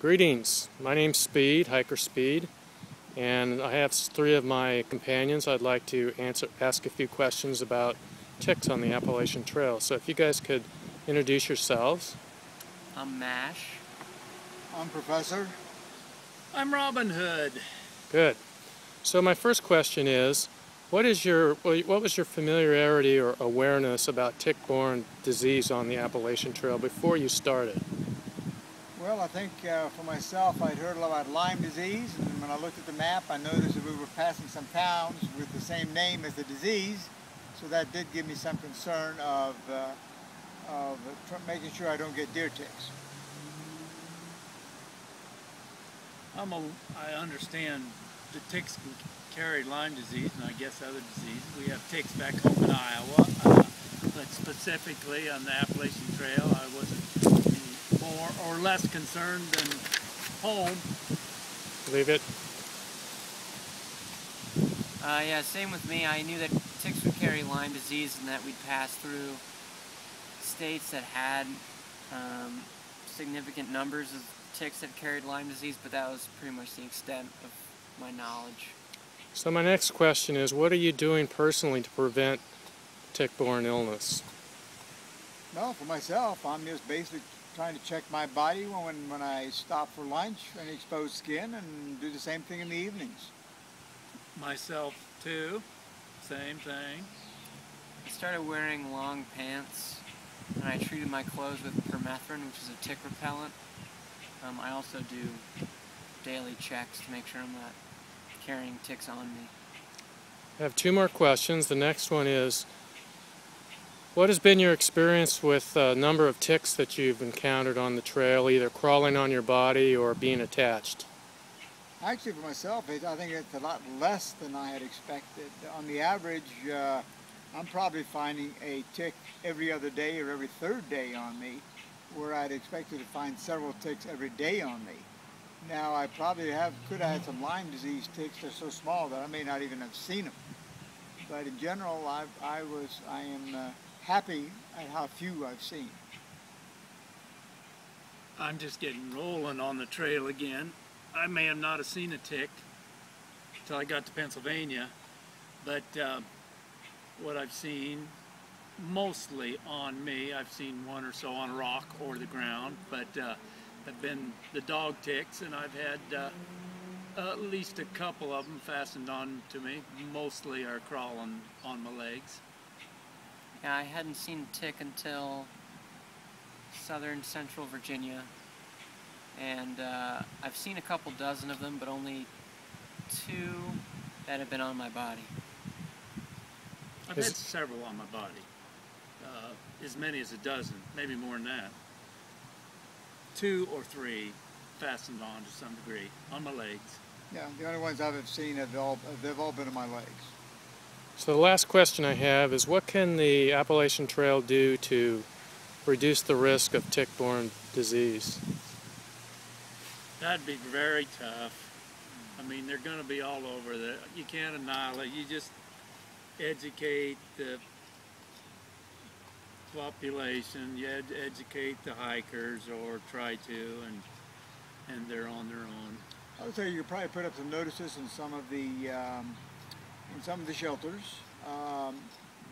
Greetings, my name's Speed, Hiker Speed, and I have three of my companions. I'd like to ask a few questions about ticks on the Appalachian Trail. So if you guys could introduce yourselves. I'm Mash. I'm Professor. I'm Robin Hood. Good. So my first question is, what was your familiarity or awareness about tick-borne disease on the Appalachian Trail before you started? Well, I think for myself, I'd heard a lot about Lyme disease, and when I looked at the map, I noticed that we were passing some towns with the same name as the disease, so that did give me some concern of making sure I don't get deer ticks. I understand the ticks can carry Lyme disease, and I guess other diseases. We have ticks back home in Iowa, but specifically on the Appalachian Trail, I wasn't more or less concerned than home. Leave it. Yeah, same with me. I knew that ticks would carry Lyme disease and that we'd pass through states that had significant numbers of ticks that carried Lyme disease, but that was pretty much the extent of my knowledge. So my next question is, what are you doing personally to prevent tick-borne illness? Well, for myself, I'm just basically trying to check my body when I stop for lunch, any exposed skin, and do the same thing in the evenings. Myself too, same thing. I started wearing long pants, and I treated my clothes with permethrin, which is a tick repellent. I also do daily checks to make sure I'm not carrying ticks on me. I have two more questions. The next one is, what has been your experience with the number of ticks that you've encountered on the trail, either crawling on your body or being attached? Actually, for myself, I think it's a lot less than I had expected. On the average, I'm probably finding a tick every other day or every third day on me, where I'd expected to find several ticks every day on me. Now, I probably could have had some Lyme disease ticks. They're so small that I may not even have seen them. But in general, I am happy at how few I've seen. I'm just getting rolling on the trail again. I may have not have seen a tick until I got to Pennsylvania, but what I've seen mostly on me, I've seen one or so on rock or the ground, but have been the dog ticks, and I've had at least a couple of them fastened on to me. Mostly are crawling on my legs. Yeah, I hadn't seen a tick until southern central Virginia, and I've seen a couple dozen of them, but only two that have been on my body. I've had several on my body, as many as a dozen, maybe more than that. 2 or 3 fastened on to some degree on my legs. Yeah, the only ones I've seen they've all been on my legs. So the last question I have is, what can the Appalachian Trail do to reduce the risk of tick-borne disease? That'd be very tough. I mean, they're going to be all over. You can't annihilate. You just educate the population. You educate the hikers, or try to, and they're on their own. I would say you could probably put up some notices in some of the shelters.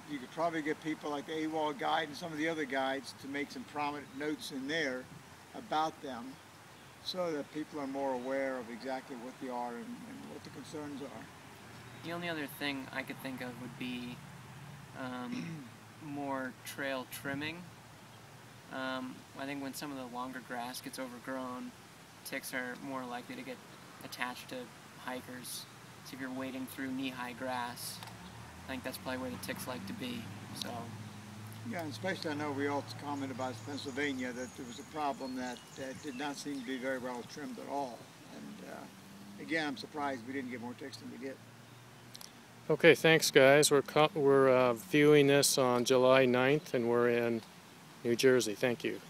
You could probably get people like the AWOL guide and some of the other guides to make some prominent notes in there about them, so that people are more aware of exactly what they are and what the concerns are. The only other thing I could think of would be more trail trimming. I think when some of the longer grass gets overgrown, ticks are more likely to get attached to hikers. So if you're wading through knee-high grass, I think that's probably where the ticks like to be. So. Yeah, and especially I know we all comment about Pennsylvania, that there was a problem that did not seem to be very well trimmed at all. And again, I'm surprised we didn't get more ticks than we did. Okay, thanks guys. We're viewing this on July 9th, and we're in New Jersey. Thank you.